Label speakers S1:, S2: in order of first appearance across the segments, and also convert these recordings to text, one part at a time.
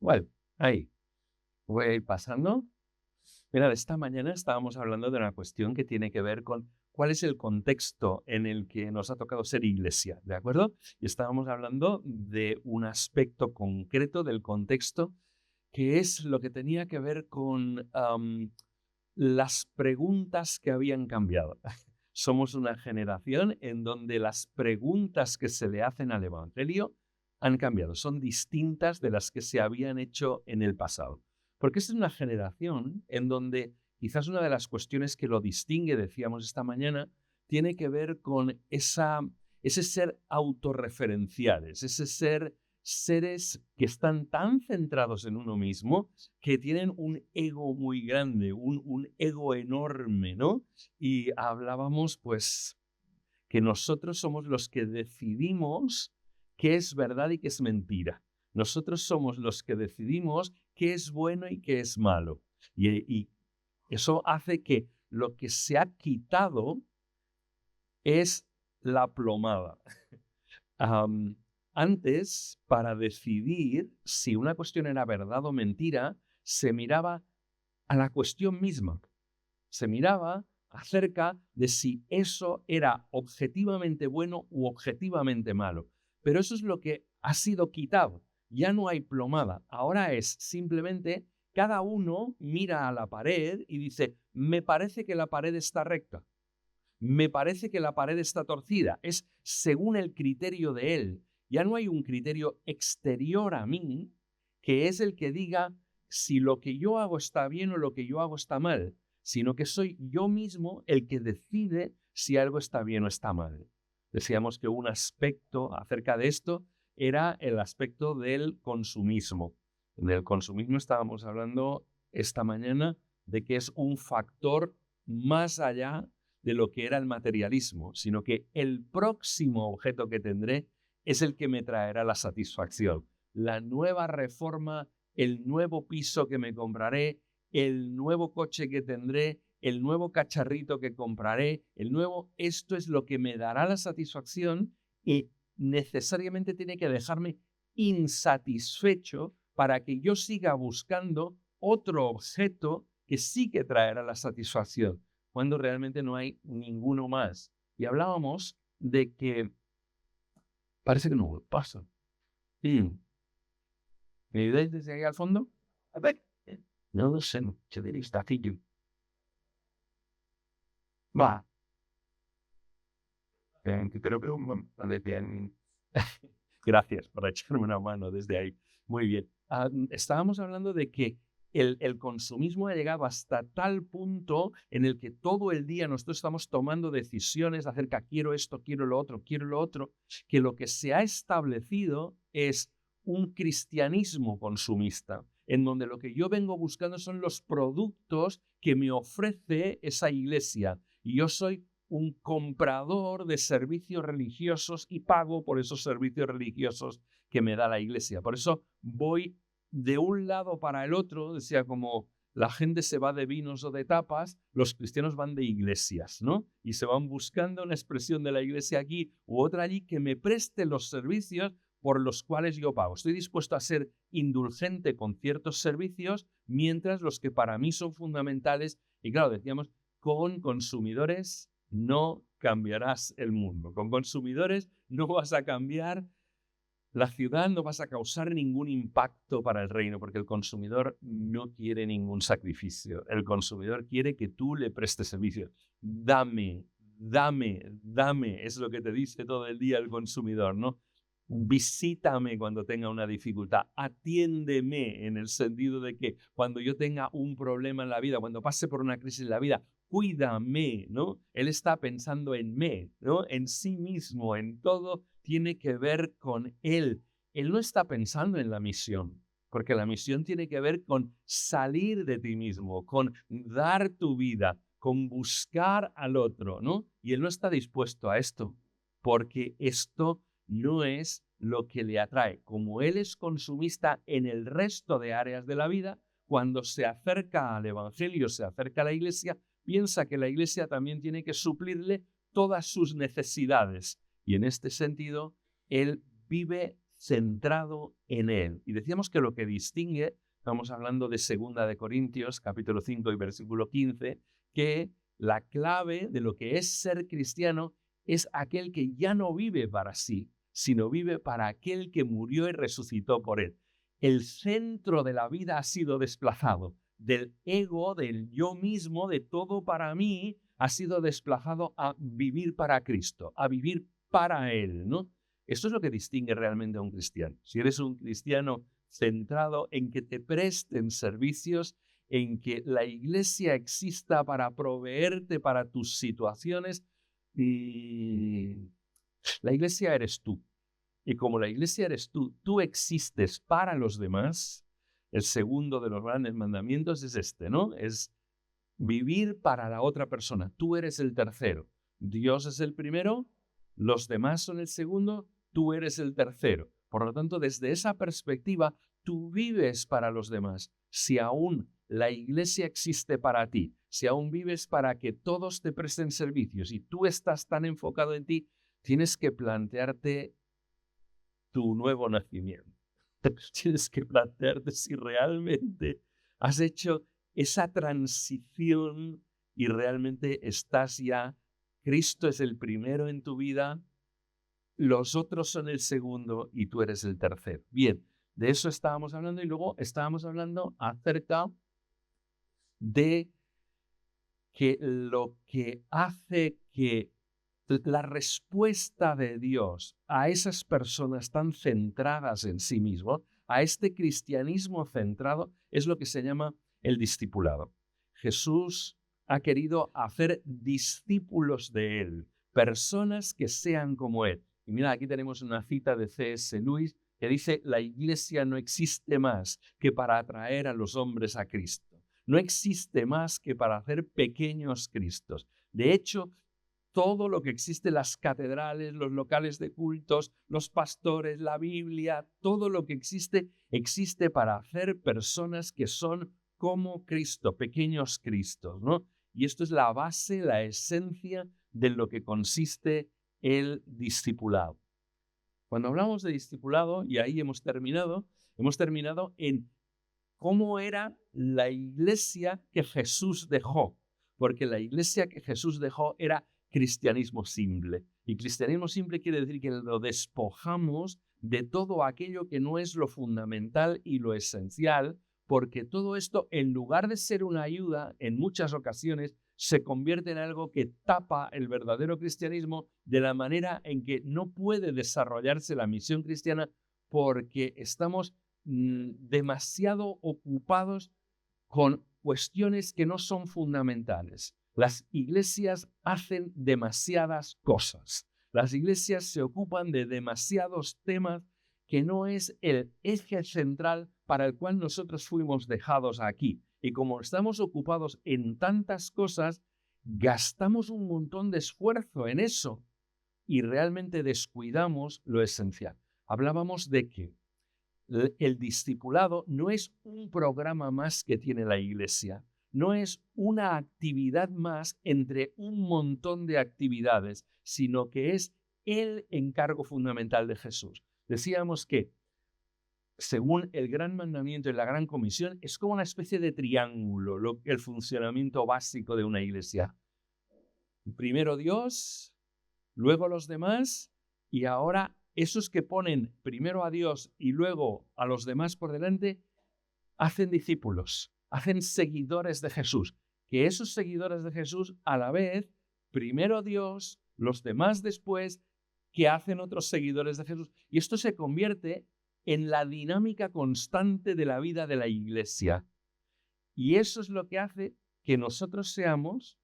S1: Bueno, ahí, voy a ir pasando. Mira, esta mañana estábamos hablando de una cuestión que tiene que ver con cuál es el contexto en el que nos ha tocado ser iglesia, ¿de acuerdo? Y estábamos hablando de un aspecto concreto del contexto que es lo que tenía que ver con las preguntas que habían cambiado. Somos una generación en donde las preguntas que se le hacen al Evangelio han cambiado, son distintas de las que se habían hecho en el pasado. Porque es una generación en donde quizás una de las cuestiones que lo distingue, decíamos esta mañana, tiene que ver con ese ser autorreferenciales, ese ser seres que están tan centrados en uno mismo que tienen un ego muy grande, un ego enorme, ¿no? Y hablábamos, pues, que nosotros somos los que decidimos qué es verdad y qué es mentira. Nosotros somos los que decidimos qué es bueno y qué es malo. Y eso hace que lo que se ha quitado es la plomada. Am, Antes, para decidir si una cuestión era verdad o mentira, se miraba a la cuestión misma. Se miraba acerca de si eso era objetivamente bueno u objetivamente malo. Pero eso es lo que ha sido quitado. Ya no hay plomada. Ahora es simplemente cada uno mira a la pared y dice, me parece que la pared está recta. Me parece que la pared está torcida. Es según el criterio de él. Ya no hay un criterio exterior a mí que es el que diga si lo que yo hago está bien o lo que yo hago está mal, sino que soy yo mismo el que decide si algo está bien o está mal. Decíamos que un aspecto acerca de esto era el aspecto del consumismo. Del consumismo estábamos hablando esta mañana de que es un factor más allá de lo que era el materialismo, sino que el próximo objeto que tendré es el que me traerá la satisfacción. La nueva reforma, el nuevo piso que me compraré, el nuevo coche que tendré, el nuevo cacharrito que compraré, esto es lo que me dará la satisfacción y necesariamente tiene que dejarme insatisfecho para que yo siga buscando otro objeto que sí que traerá la satisfacción cuando realmente no hay ninguno más. Y hablábamos de que parece que no pasa. ¿Me ayudáis desde ahí al fondo? A ver, no lo sé, se diría está aquí. Va. Creo que bien. Gracias por echarme una mano desde ahí. Muy bien. Estábamos hablando de que el consumismo ha llegado hasta tal punto en el que todo el día nosotros estamos tomando decisiones acerca quiero esto, quiero lo otro, que lo que se ha establecido es un cristianismo consumista, en donde lo que yo vengo buscando son los productos que me ofrece esa iglesia. Y yo soy un comprador de servicios religiosos y pago por esos servicios religiosos que me da la iglesia. Por eso voy de un lado para el otro, decía, como la gente se va de vinos o de tapas, los cristianos van de iglesias, ¿no? Y se van buscando una expresión de la iglesia aquí u otra allí que me preste los servicios por los cuales yo pago. Estoy dispuesto a ser indulgente con ciertos servicios, mientras los que para mí son fundamentales, y claro, decíamos, con consumidores no cambiarás el mundo. Con consumidores no vas a cambiar la ciudad, no vas a causar ningún impacto para el reino, porque el consumidor no quiere ningún sacrificio. El consumidor quiere que tú le prestes servicio. Dame, dame, dame, es lo que te dice todo el día el consumidor, ¿no? Visítame cuando tenga una dificultad, atiéndeme en el sentido de que cuando yo tenga un problema en la vida, cuando pase por una crisis en la vida, cuídame, ¿no? Él está pensando en mí, ¿no? En sí mismo, en todo tiene que ver con él. Él no está pensando en la misión, porque la misión tiene que ver con salir de ti mismo, con dar tu vida, con buscar al otro, ¿no? Y él no está dispuesto a esto, porque esto no es lo que le atrae. Como él es consumista en el resto de áreas de la vida, cuando se acerca al Evangelio, se acerca a la iglesia, piensa que la iglesia también tiene que suplirle todas sus necesidades. Y en este sentido, él vive centrado en Él. Y decíamos que lo que distingue, estamos hablando de 2 de Corintios, capítulo 5 y versículo 15, que la clave de lo que es ser cristiano es aquel que ya no vive para sí, sino vive para aquel que murió y resucitó por Él. El centro de la vida ha sido desplazado. Del ego, del yo mismo, de todo para mí, ha sido desplazado a vivir para Cristo, a vivir para Él, ¿no? Esto es lo que distingue realmente a un cristiano. Si eres un cristiano centrado en que te presten servicios, en que la iglesia exista para proveerte para tus situaciones, la iglesia eres tú. Y como la iglesia eres tú, tú existes para los demás. El segundo de los grandes mandamientos es este, ¿no? Es vivir para la otra persona. Tú eres el tercero. Dios es el primero, los demás son el segundo, tú eres el tercero. Por lo tanto, desde esa perspectiva, tú vives para los demás. Si aún la iglesia existe para ti, si aún vives para que todos te presten servicios y tú estás tan enfocado en ti, tienes que plantearte tu nuevo nacimiento. Tienes que plantearte si realmente has hecho esa transición y realmente estás ya, Cristo es el primero en tu vida, los otros son el segundo y tú eres el tercero. Bien, de eso estábamos hablando y luego estábamos hablando acerca de que lo que hace que la respuesta de Dios a esas personas tan centradas en sí mismos, a este cristianismo centrado, es lo que se llama el discipulado. Jesús ha querido hacer discípulos de Él, personas que sean como Él. Y mira, aquí tenemos una cita de C.S. Lewis que dice: la iglesia no existe más que para atraer a los hombres a Cristo. No existe más que para hacer pequeños Cristos. De hecho, todo lo que existe, las catedrales, los locales de cultos, los pastores, la Biblia, todo lo que existe, existe para hacer personas que son como Cristo, pequeños Cristos, ¿no? Y esto es la base, la esencia de lo que consiste el discipulado. Cuando hablamos de discipulado, y ahí hemos terminado en cómo era la iglesia que Jesús dejó, porque la iglesia que Jesús dejó era cristianismo simple. Y cristianismo simple quiere decir que lo despojamos de todo aquello que no es lo fundamental y lo esencial, porque todo esto, en lugar de ser una ayuda, en muchas ocasiones se convierte en algo que tapa el verdadero cristianismo de la manera en que no puede desarrollarse la misión cristiana, porque estamos demasiado ocupados con cuestiones que no son fundamentales. Las iglesias hacen demasiadas cosas. Las iglesias se ocupan de demasiados temas que no es el eje central para el cual nosotros fuimos dejados aquí. Y como estamos ocupados en tantas cosas, gastamos un montón de esfuerzo en eso y realmente descuidamos lo esencial. Hablábamos de que el discipulado no es un programa más que tiene la iglesia, no es una actividad más entre un montón de actividades, sino que es el encargo fundamental de Jesús. Decíamos que, según el gran mandamiento y la gran comisión, es como una especie de triángulo, el funcionamiento básico de una iglesia. Primero Dios, luego los demás, y ahora esos que ponen primero a Dios y luego a los demás por delante, hacen discípulos, hacen seguidores de Jesús. Que esos seguidores de Jesús, a la vez, primero Dios, los demás después, que hacen otros seguidores de Jesús. Y esto se convierte en la dinámica constante de la vida de la iglesia. Y eso es lo que hace que nosotros seamos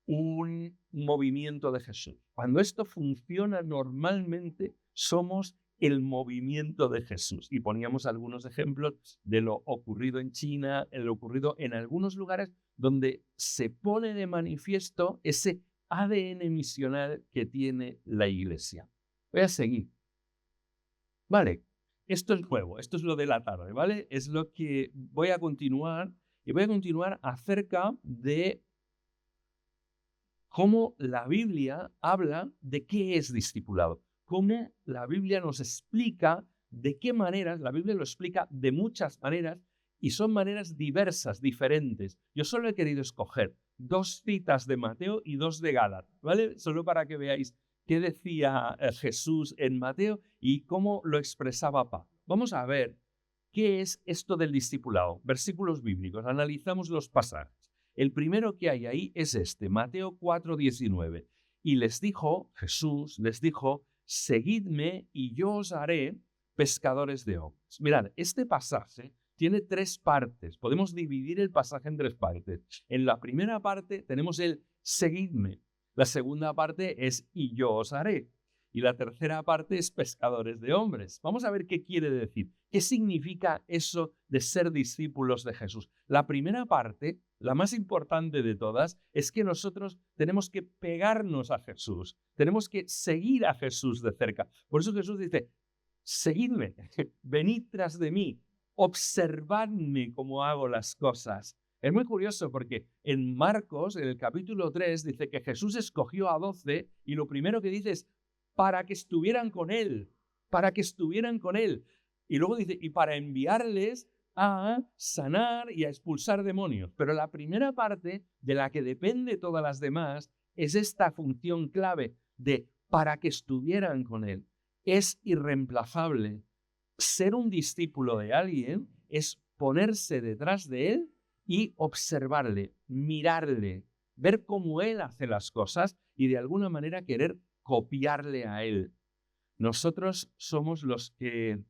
S1: un movimiento de Jesús. Cuando esto funciona normalmente, somos el movimiento de Jesús. Y poníamos algunos ejemplos de lo ocurrido en China, lo ocurrido en algunos lugares donde se pone de manifiesto ese ADN misional que tiene la iglesia. Voy a seguir. Vale, esto es nuevo, esto es lo de la tarde, ¿vale? Es lo que voy a continuar, y voy a continuar acerca de cómo la Biblia habla de qué es discipulado, cómo la Biblia nos explica de qué maneras, la Biblia lo explica de muchas maneras, y son maneras diversas, diferentes. Yo solo he querido escoger 2 citas de Mateo y 2 de Gálatas, ¿vale? Solo para que veáis qué decía Jesús en Mateo y cómo lo expresaba Pablo. Vamos a ver qué es esto del discipulado. Versículos bíblicos, analizamos los pasajes. El primero que hay ahí es este, Mateo 4:19. Y Jesús les dijo, seguidme y yo os haré pescadores de hombres. Mirad, este pasaje tiene 3 partes. Podemos dividir el pasaje en 3 partes. En la primera parte tenemos el seguidme. La segunda parte es y yo os haré. Y la tercera parte es pescadores de hombres. Vamos a ver qué quiere decir. ¿Qué significa eso de ser discípulos de Jesús? La primera parte, la más importante de todas, es que nosotros tenemos que pegarnos a Jesús. Tenemos que seguir a Jesús de cerca. Por eso Jesús dice, seguidme, venid tras de mí, observadme cómo hago las cosas. Es muy curioso porque en Marcos, en el capítulo 3, dice que Jesús escogió a 12 y lo primero que dice es para que estuvieran con él, para que estuvieran con él. Y luego dice, y para enviarles a sanar y a expulsar demonios. Pero la primera parte de la que depende todas las demás es esta función clave de para que estuvieran con él. Es irreemplazable. Ser un discípulo de alguien es ponerse detrás de él y observarle, mirarle, ver cómo él hace las cosas y de alguna manera querer copiarle a él. Nosotros somos los que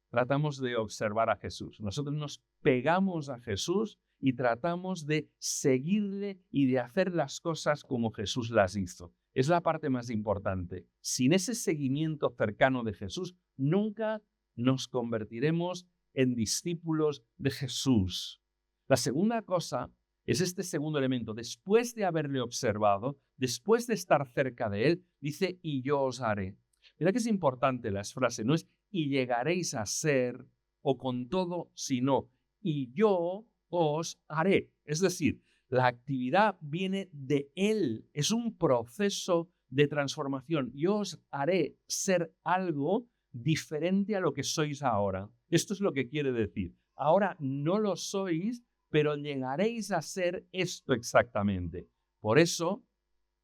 S1: tratamos de observar a Jesús. Nosotros nos pegamos a Jesús y tratamos de seguirle y de hacer las cosas como Jesús las hizo. Es la parte más importante. Sin ese seguimiento cercano de Jesús, nunca nos convertiremos en discípulos de Jesús. La segunda cosa es este segundo elemento. Después de haberle observado, después de estar cerca de él, dice, y yo os haré. Mira que es importante la frase, no es y llegaréis a ser, o con todo, sino y yo os haré. Es decir, la actividad viene de él, es un proceso de transformación. Yo os haré ser algo diferente a lo que sois ahora. Esto es lo que quiere decir. Ahora no lo sois, pero llegaréis a ser esto exactamente. Por eso,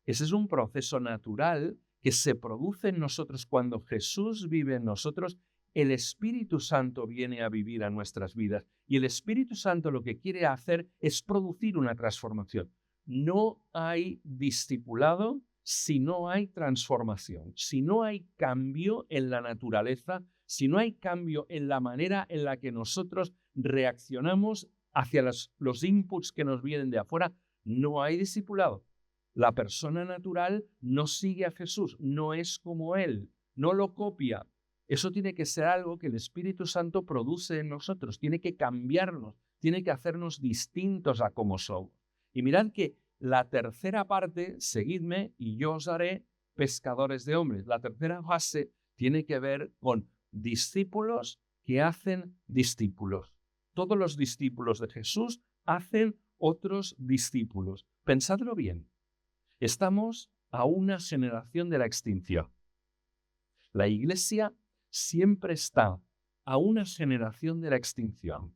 S1: ese es un proceso natural que se produce en nosotros cuando Jesús vive en nosotros. El Espíritu Santo viene a vivir a nuestras vidas y el Espíritu Santo lo que quiere hacer es producir una transformación. No hay discipulado si no hay transformación, si no hay cambio en la naturaleza, si no hay cambio en la manera en la que nosotros reaccionamos hacia los inputs que nos vienen de afuera, no hay discipulado. La persona natural no sigue a Jesús, no es como él, no lo copia. Eso tiene que ser algo que el Espíritu Santo produce en nosotros, tiene que cambiarnos, tiene que hacernos distintos a como somos. Y mirad que la tercera parte, seguidme y yo os haré pescadores de hombres. La tercera fase tiene que ver con discípulos que hacen discípulos. Todos los discípulos de Jesús hacen otros discípulos. Pensadlo bien. Estamos a una generación de la extinción. La Iglesia siempre está a una generación de la extinción.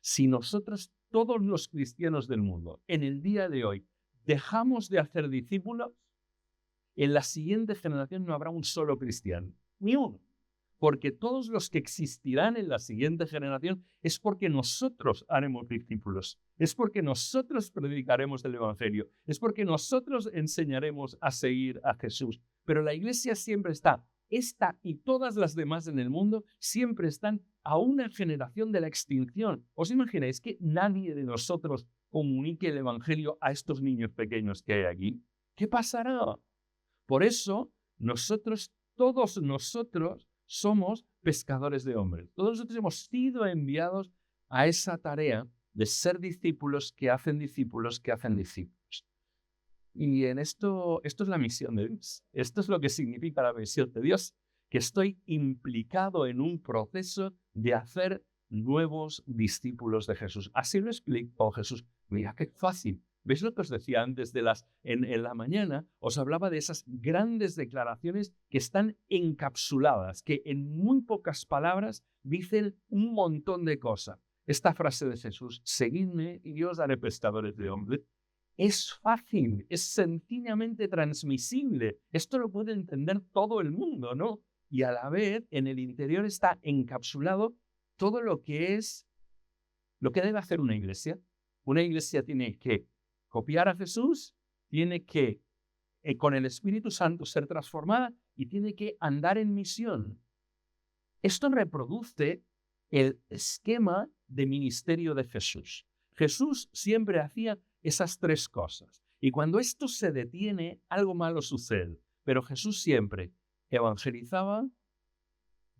S1: Si nosotros, todos los cristianos del mundo, en el día de hoy, dejamos de hacer discípulos, en la siguiente generación no habrá un solo cristiano, ni uno. Porque todos los que existirán en la siguiente generación es porque nosotros haremos discípulos, es porque nosotros predicaremos el Evangelio, es porque nosotros enseñaremos a seguir a Jesús. Pero la Iglesia siempre está, esta y todas las demás en el mundo, siempre están a una generación de la extinción. ¿Os imagináis que nadie de nosotros comunique el Evangelio a estos niños pequeños que hay aquí? ¿Qué pasará? Por eso, todos nosotros, somos pescadores de hombres. Todos nosotros hemos sido enviados a esa tarea de ser discípulos que hacen discípulos que hacen discípulos. Y en esto es la misión de Dios. Esto es lo que significa la misión de Dios, que estoy implicado en un proceso de hacer nuevos discípulos de Jesús. Así lo explicó Jesús. Mira qué fácil. ¿Veis lo que os decía antes en la mañana? Os hablaba de esas grandes declaraciones que están encapsuladas, que en muy pocas palabras dicen un montón de cosas. Esta frase de Jesús, seguidme y yo os haré pescadores de hombres, es fácil, es sencillamente transmisible. Esto lo puede entender todo el mundo, ¿no? Y a la vez, en el interior está encapsulado todo lo que debe hacer una iglesia. Una iglesia tiene que copiar a Jesús, tiene que, con el Espíritu Santo, ser transformada y tiene que andar en misión. Esto reproduce el esquema de ministerio de Jesús. Jesús siempre hacía esas tres cosas. Y cuando esto se detiene, algo malo sucede. Pero Jesús siempre evangelizaba,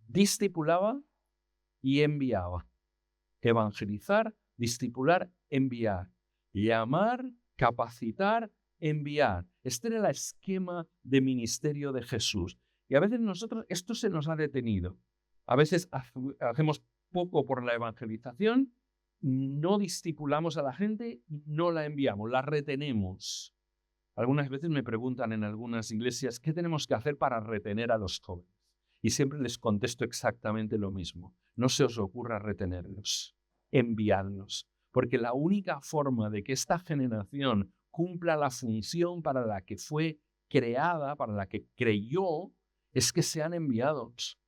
S1: discipulaba y enviaba. Evangelizar, discipular, enviar. Llamar, capacitar, enviar. Este era el esquema de ministerio de Jesús. Y a veces nosotros, esto se nos ha detenido. A veces hacemos poco por la evangelización, no discipulamos a la gente, no la enviamos, la retenemos. Algunas veces me preguntan en algunas iglesias, ¿qué tenemos que hacer para retener a los jóvenes? Y siempre les contesto exactamente lo mismo. No se os ocurra retenerlos, enviadlos. Porque la única forma de que esta generación cumpla la función para la que fue creada, para la que creyó, es que sean enviados.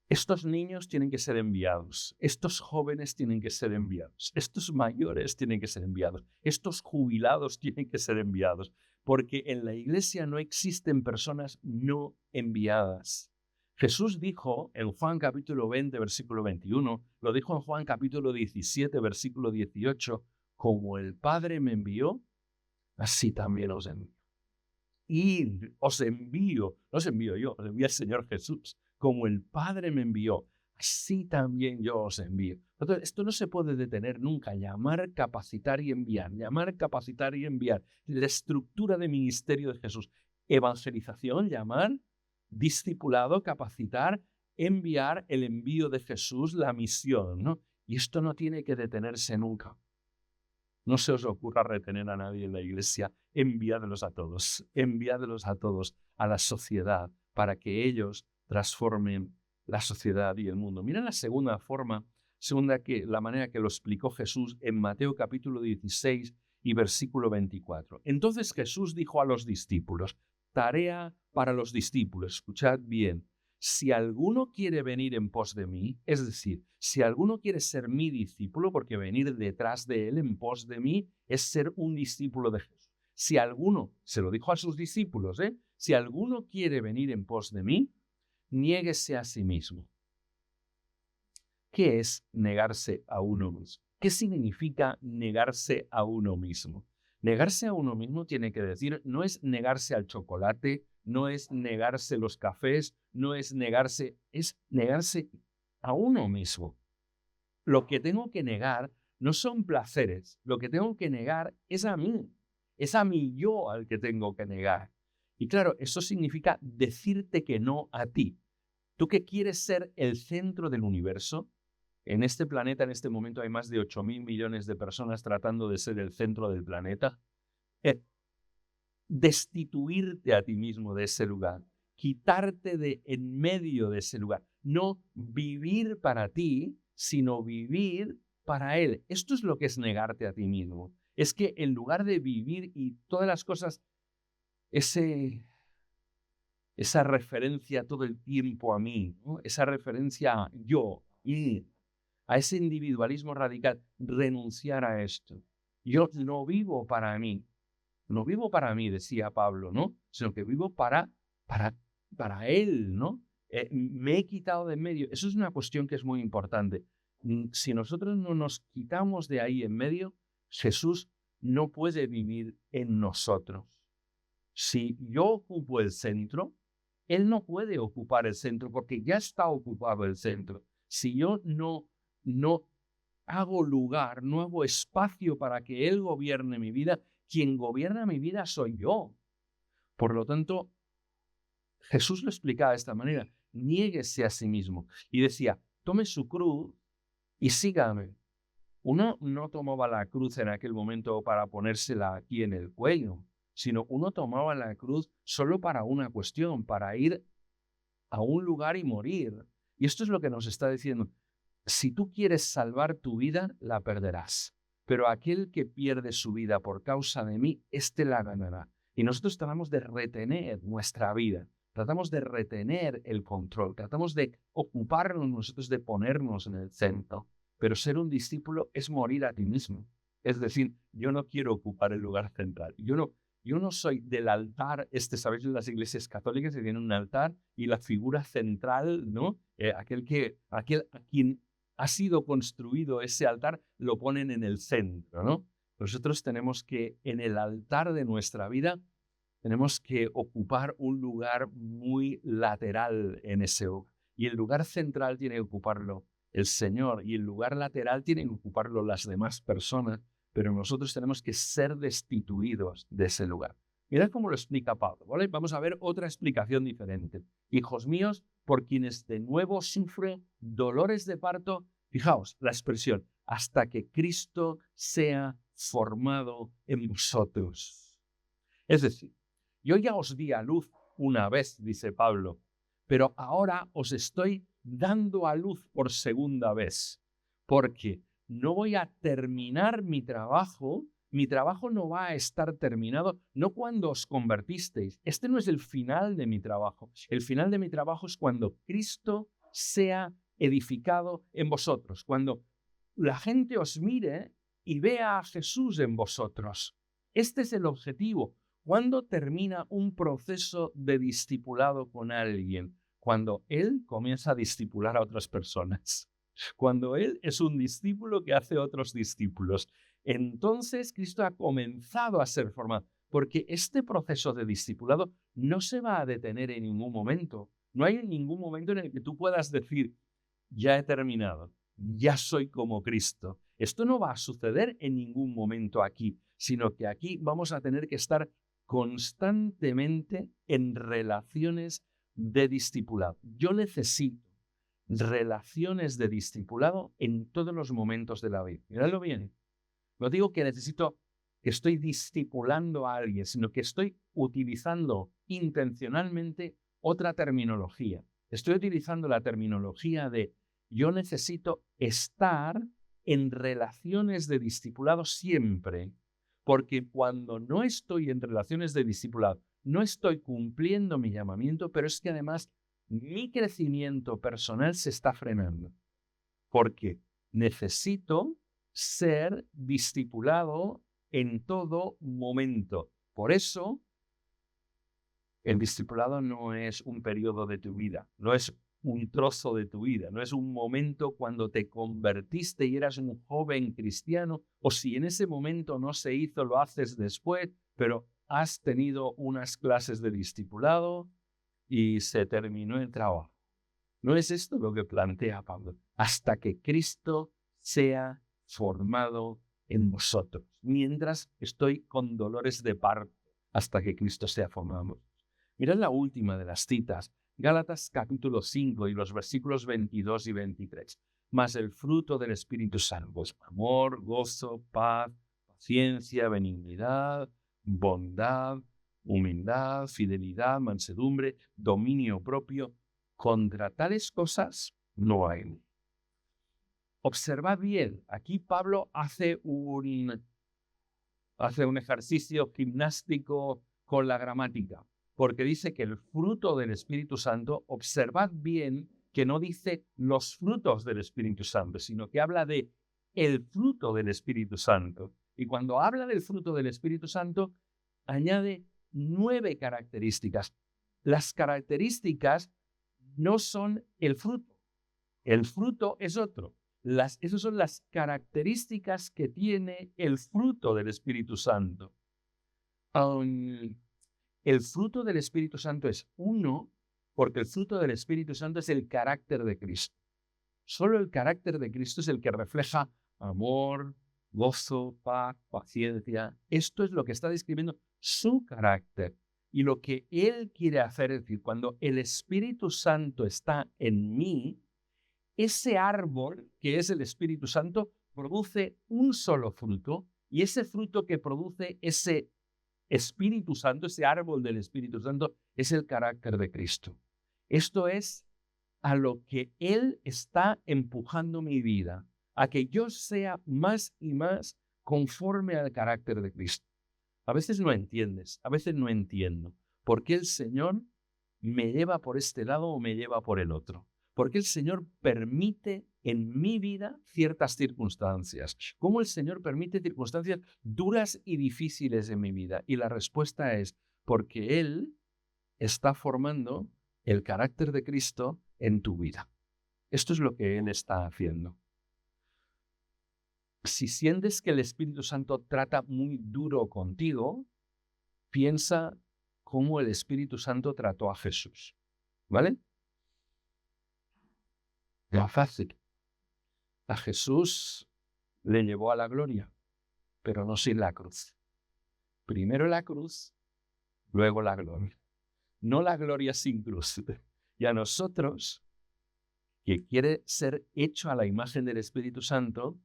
S1: Estos niños tienen que ser enviados, estos jóvenes tienen que ser enviados, estos mayores tienen que ser enviados, estos jubilados tienen que ser enviados, porque en la iglesia no existen personas no enviadas. Jesús dijo en Juan capítulo 20, versículo 21, lo dijo en Juan capítulo 17, versículo 18, como el Padre me envió, así también os envío. Y os envío, no os envío yo, os envía el Señor Jesús. Como el Padre me envió, así también yo os envío. Entonces, esto no se puede detener nunca. Llamar, capacitar y enviar. Llamar, capacitar y enviar. La estructura de ministerio de Jesús. Evangelización, llamar, discipulado, capacitar, enviar, el envío de Jesús, la misión, ¿no? Y esto no tiene que detenerse nunca. No se os ocurra retener a nadie en la iglesia. Enviádlos a todos a la sociedad para que ellos transformen la sociedad y el mundo. Mira la segunda forma, la manera que lo explicó Jesús en Mateo capítulo 16 y versículo 24. Entonces Jesús dijo a los discípulos, tarea para los discípulos, escuchad bien, si alguno quiere venir en pos de mí, es decir, si alguno quiere ser mi discípulo, porque venir detrás de él en pos de mí es ser un discípulo de Jesús. Si alguno, se lo dijo a sus discípulos, si alguno quiere venir en pos de mí, niéguese a sí mismo. ¿Qué es negarse a uno mismo? ¿Qué significa negarse a uno mismo? Negarse a uno mismo tiene que decir, no es negarse al chocolate, no es negarse los cafés, es negarse a uno mismo. Lo que tengo que negar no son placeres, lo que tengo que negar es a mí yo al que tengo que negar. Y claro, eso significa decirte que no a ti. ¿Tú que quieres ser el centro del universo? En este planeta, en este momento, hay más de 8.000 millones de personas tratando de ser el centro del planeta. Destituirte a ti mismo de ese lugar, quitarte de en medio de ese lugar. No vivir para ti, sino vivir para Él. Esto es lo que es negarte a ti mismo. Es que en lugar de vivir y todas las cosas, esa referencia todo el tiempo a mí, ¿no? Esa referencia a yo y a ese individualismo radical, renunciar a esto. Yo no vivo para mí, decía Pablo, ¿no? Sino que vivo para Él, ¿no? Me he quitado de en medio. Eso es una cuestión que es muy importante. Si nosotros no nos quitamos de ahí en medio, Jesús no puede vivir en nosotros. Si yo ocupo el centro, Él no puede ocupar el centro porque ya está ocupado el centro. Si yo no hago lugar, no hago espacio para que Él gobierne mi vida, quien gobierna mi vida soy yo. Por lo tanto, Jesús lo explicaba de esta manera, niéguese a sí mismo. Y decía, tome su cruz y sígame. Uno no tomaba la cruz en aquel momento para ponérsela aquí en el cuello, sino uno tomaba la cruz solo para una cuestión, para ir a un lugar y morir. Y esto es lo que nos está diciendo. Si tú quieres salvar tu vida, la perderás. Pero aquel que pierde su vida por causa de mí, éste la ganará. Y nosotros tratamos de retener nuestra vida. Tratamos de retener el control. Tratamos de ocuparnos nosotros, de ponernos en el centro. Pero ser un discípulo es morir a ti mismo. Es decir, yo no quiero ocupar el lugar central. Yo no soy del altar, ¿sabéis? En las iglesias católicas que tienen un altar y la figura central, ¿no? Aquel a quien ha sido construido ese altar, lo ponen en el centro, ¿no? Nosotros tenemos que, en el altar de nuestra vida, tenemos que ocupar un lugar muy lateral en ese hogar. Y el lugar central tiene que ocuparlo el Señor y el lugar lateral tienen que ocuparlo las demás personas, pero nosotros tenemos que ser destituidos de ese lugar. Mirad cómo lo explica Pablo, ¿vale? Vamos a ver otra explicación diferente. Hijos míos, por quienes de nuevo sufren dolores de parto, fijaos la expresión, hasta que Cristo sea formado en vosotros. Es decir, yo ya os di a luz una vez, dice Pablo, pero ahora os estoy dando a luz por segunda vez, porque no voy a terminar mi trabajo no va a estar terminado, no cuando os convertisteis. Este no es el final de mi trabajo. El final de mi trabajo es cuando Cristo sea edificado en vosotros, cuando la gente os mire y vea a Jesús en vosotros. Este es el objetivo. ¿Cuándo termina un proceso de discipulado con alguien? Cuando él comienza a discipular a otras personas. Cuando él es un discípulo que hace otros discípulos. Entonces Cristo ha comenzado a ser formado. Porque este proceso de discipulado no se va a detener en ningún momento. No hay ningún momento en el que tú puedas decir, ya he terminado, ya soy como Cristo. Esto no va a suceder en ningún momento aquí, sino que aquí vamos a tener que estar constantemente en relaciones de discipulado. Yo necesito relaciones de discipulado en todos los momentos de la vida. Miradlo bien. No digo que estoy discipulando a alguien, sino que estoy utilizando intencionalmente otra terminología. Estoy utilizando la terminología de yo necesito estar en relaciones de discipulado siempre, porque cuando no estoy en relaciones de discipulado, no estoy cumpliendo mi llamamiento, pero es que además mi crecimiento personal se está frenando, porque necesito ser discipulado en todo momento. Por eso, el discipulado no es un periodo de tu vida, no es un trozo de tu vida, no es un momento cuando te convertiste y eras un joven cristiano, o si en ese momento no se hizo, lo haces después, pero has tenido unas clases de discipulado y se terminó el trabajo. ¿No es esto lo que plantea Pablo? Hasta que Cristo sea formado en vosotros, mientras estoy con dolores de parto, hasta que Cristo sea formado. Mirad la última de las citas, Gálatas capítulo 5 y los versículos 22 y 23. Mas el fruto del Espíritu Santo es amor, gozo, paz, paciencia, benignidad, bondad, humildad, fidelidad, mansedumbre, dominio propio. Contra tales cosas no hay. Observad bien, aquí Pablo hace un ejercicio gimnástico con la gramática, porque dice que el fruto del Espíritu Santo, observad bien que no dice los frutos del Espíritu Santo, sino que habla de el fruto del Espíritu Santo. Y cuando habla del fruto del Espíritu Santo, añade 9 características. Las características no son el fruto es otro. Esas son las características que tiene el fruto del Espíritu Santo. El fruto del Espíritu Santo es uno, porque el fruto del Espíritu Santo es el carácter de Cristo. Solo el carácter de Cristo es el que refleja amor, gozo, paz, paciencia. Esto es lo que está describiendo su carácter. Y lo que Él quiere hacer es decir, cuando el Espíritu Santo está en mí, ese árbol que es el Espíritu Santo produce un solo fruto, y ese fruto que produce ese Espíritu Santo, ese árbol del Espíritu Santo, es el carácter de Cristo. Esto es a lo que Él está empujando mi vida, a que yo sea más y más conforme al carácter de Cristo. A veces no entiendes, a veces no entiendo por qué el Señor me lleva por este lado o me lleva por el otro. ¿Por qué el Señor permite en mi vida ciertas circunstancias? ¿Cómo el Señor permite circunstancias duras y difíciles en mi vida? Y la respuesta es porque Él está formando el carácter de Cristo en tu vida. Esto es lo que Él está haciendo. Si sientes que el Espíritu Santo trata muy duro contigo, piensa cómo el Espíritu Santo trató a Jesús. ¿Vale? Es fácil. A Jesús le llevó a la gloria, pero no sin la cruz. Primero la cruz, luego la gloria. No la gloria sin cruz. Y a nosotros, que quiere ser hecho a la imagen del Espíritu Santo,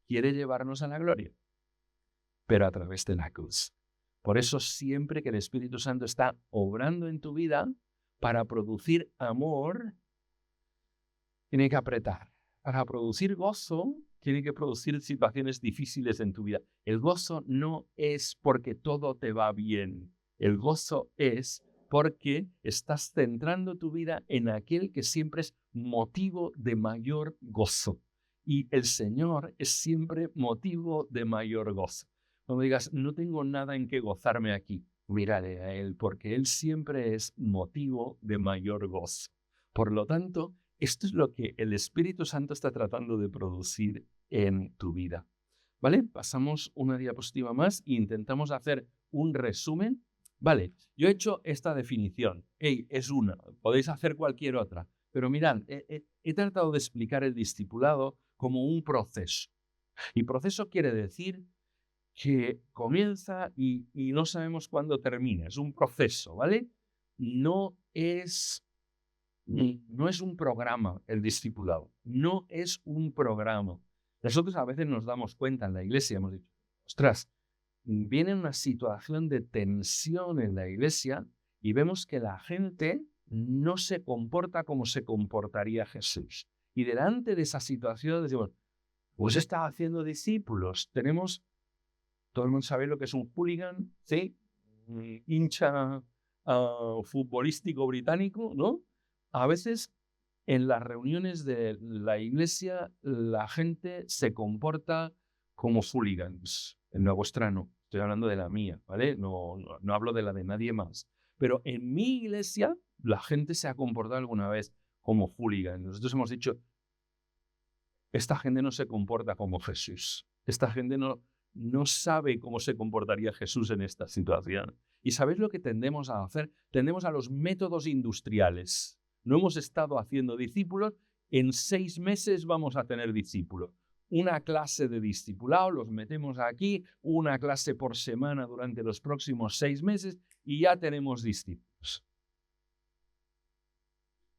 S1: quiere llevarnos a la gloria, pero a través de la cruz. Por eso siempre que el Espíritu Santo está obrando en tu vida para producir amor, tiene que apretar. Para producir gozo, tiene que producir situaciones difíciles en tu vida. El gozo no es porque todo te va bien. El gozo es porque estás centrando tu vida en aquel que siempre es motivo de mayor gozo. Y el Señor es siempre motivo de mayor gozo. Cuando digas, no tengo nada en que gozarme aquí, mírale a Él, porque Él siempre es motivo de mayor gozo. Por lo tanto, esto es lo que el Espíritu Santo está tratando de producir en tu vida. ¿Vale? Pasamos una diapositiva más e intentamos hacer un resumen. Vale, yo he hecho esta definición. Es una, podéis hacer cualquier otra. Pero mirad, he tratado de explicar el discipulado como un proceso. Y proceso quiere decir que comienza y no sabemos cuándo termina. Es un proceso, ¿vale? No es un programa el discipulado. No es un programa. Nosotros a veces nos damos cuenta en la iglesia, hemos dicho, ostras, viene una situación de tensión en la iglesia y vemos que la gente no se comporta como se comportaría Jesús. Y delante de esa situación decimos, pues está haciendo discípulos. Todo el mundo sabe lo que es un hooligan, ¿sí? Hincha futbolístico británico, ¿no? A veces en las reuniones de la iglesia la gente se comporta como hooligans. En la vuestra no, estoy hablando de la mía, ¿vale? No hablo de la de nadie más. Pero en mi iglesia la gente se ha comportado alguna vez como hooligans. Nosotros hemos dicho, esta gente no se comporta como Jesús. Esta gente no sabe cómo se comportaría Jesús en esta situación. ¿Y sabéis lo que tendemos a hacer? Tendemos a los métodos industriales. No hemos estado haciendo discípulos, en 6 meses vamos a tener discípulos. Una clase de discipulado, los metemos aquí, una clase por semana durante los próximos 6 meses y ya tenemos discípulos.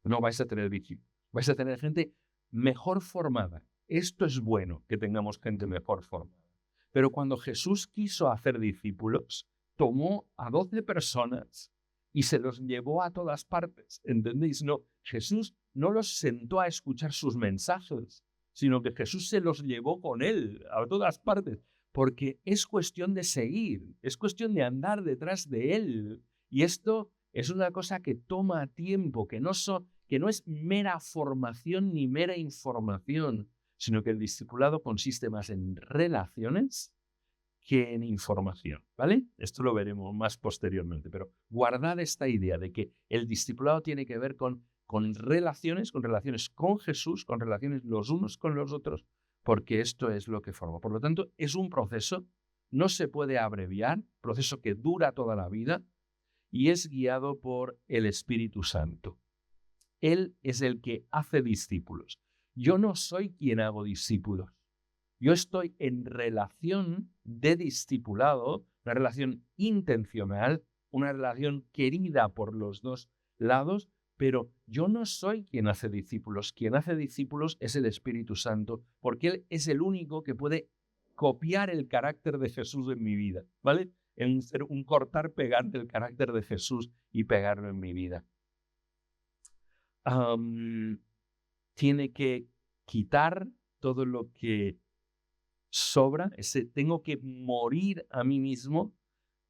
S1: No vais a tener discípulos, vais a tener gente mejor formada. Esto es bueno, que tengamos gente mejor formada. Pero cuando Jesús quiso hacer discípulos, tomó a 12 personas y se los llevó a todas partes. ¿Entendéis? No, Jesús no los sentó a escuchar sus mensajes, sino que Jesús se los llevó con él a todas partes, porque es cuestión de seguir, es cuestión de andar detrás de él. Y esto es una cosa que toma tiempo, que no es mera formación ni mera información, sino que el discipulado consiste más en relaciones que en información, ¿vale? Esto lo veremos más posteriormente, pero guardad esta idea de que el discipulado tiene que ver con relaciones con Jesús, con relaciones los unos con los otros, porque esto es lo que forma. Por lo tanto, es un proceso, no se puede abreviar, proceso que dura toda la vida y es guiado por el Espíritu Santo. Él es el que hace discípulos. Yo no soy quien hago discípulos. Yo estoy en relación de discipulado, una relación intencional, una relación querida por los dos lados, Pero yo no soy quien hace discípulos. Quien hace discípulos es el Espíritu Santo, porque Él es el único que puede copiar el carácter de Jesús en mi vida, ¿vale? Ser un cortar-pegar del carácter de Jesús y pegarlo en mi vida. Tiene que quitar todo lo que sobra. Tengo que morir a mí mismo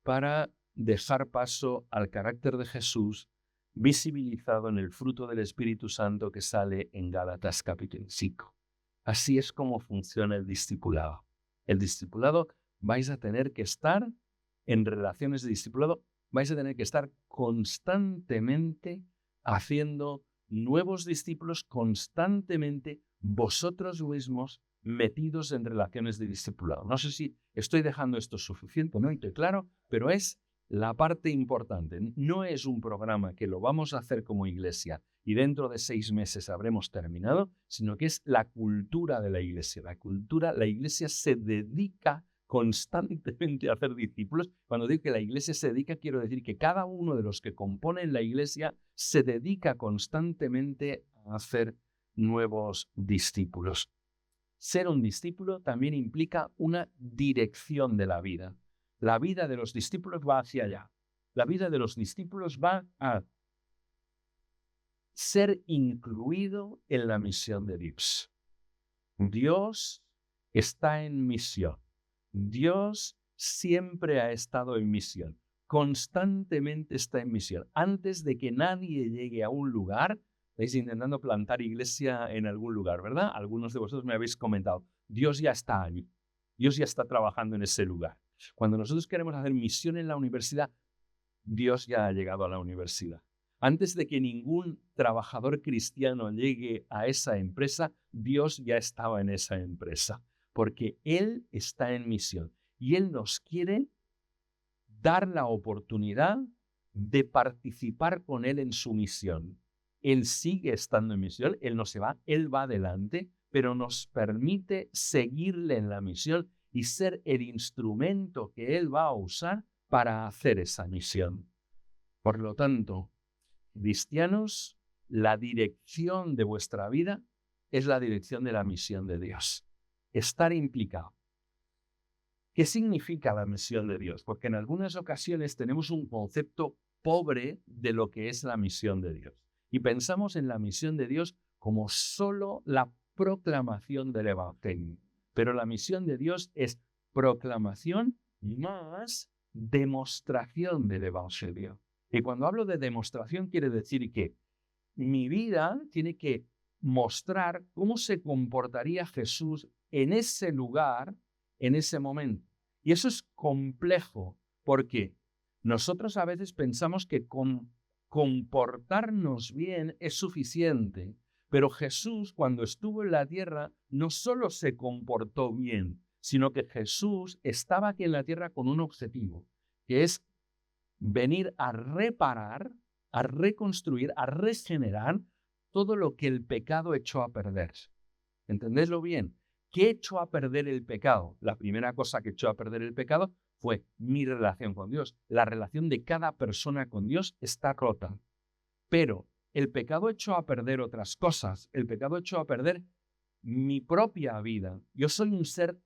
S1: para dejar paso al carácter de Jesús visibilizado en el fruto del Espíritu Santo que sale en Gálatas capítulo 5. Así es como funciona el discipulado. El discipulado, vais a tener que estar en relaciones de discipulado, vais a tener que estar constantemente haciendo nuevos discípulos, constantemente vosotros mismos metidos en relaciones de discipulado. No sé si estoy dejando esto suficientemente claro, pero es la parte importante. No es un programa que lo vamos a hacer como iglesia y dentro de 6 meses habremos terminado, sino que es la cultura de la iglesia. La iglesia se dedica constantemente a hacer discípulos. Cuando digo que la iglesia se dedica, quiero decir que cada uno de los que componen la iglesia se dedica constantemente a hacer nuevos discípulos. Ser un discípulo también implica una dirección de la vida. La vida de los discípulos va hacia allá. La vida de los discípulos va a ser incluido en la misión de Dios. Dios está en misión. Dios siempre ha estado en misión. Constantemente está en misión. Antes de que nadie llegue a un lugar, estáis intentando plantar iglesia en algún lugar, ¿verdad? Algunos de vosotros me habéis comentado, Dios ya está allí. Dios ya está trabajando en ese lugar. Cuando nosotros queremos hacer misión en la universidad, Dios ya ha llegado a la universidad. Antes de que ningún trabajador cristiano llegue a esa empresa, Dios ya estaba en esa empresa, porque Él está en misión y Él nos quiere dar la oportunidad de participar con Él en su misión. Él sigue estando en misión, Él no se va, Él va adelante, pero nos permite seguirle en la misión y ser el instrumento que Él va a usar para hacer esa misión. Por lo tanto, cristianos, la dirección de vuestra vida es la dirección de la misión de Dios. Estar implicado. ¿Qué significa la misión de Dios? Porque en algunas ocasiones tenemos un concepto pobre de lo que es la misión de Dios. Y pensamos en la misión de Dios como solo la proclamación del Evangelio. Pero la misión de Dios es proclamación más demostración del Evangelio. Y cuando hablo de demostración, quiere decir que mi vida tiene que mostrar cómo se comportaría Jesús en ese lugar, en ese momento. Y eso es complejo, porque nosotros a veces pensamos que con comportarnos bien es suficiente, pero Jesús, cuando estuvo en la tierra, no solo se comportó bien, sino que Jesús estaba aquí en la tierra con un objetivo, que es venir a reparar, a reconstruir, a regenerar todo lo que el pecado echó a perder. ¿Entendéislo bien? ¿Qué echó a perder el pecado? La primera cosa que echó a perder el pecado fue mi relación con Dios. La relación de cada persona con Dios está rota. Pero el pecado echó a perder otras cosas. El pecado echó a perder mi propia vida. Yo soy un ser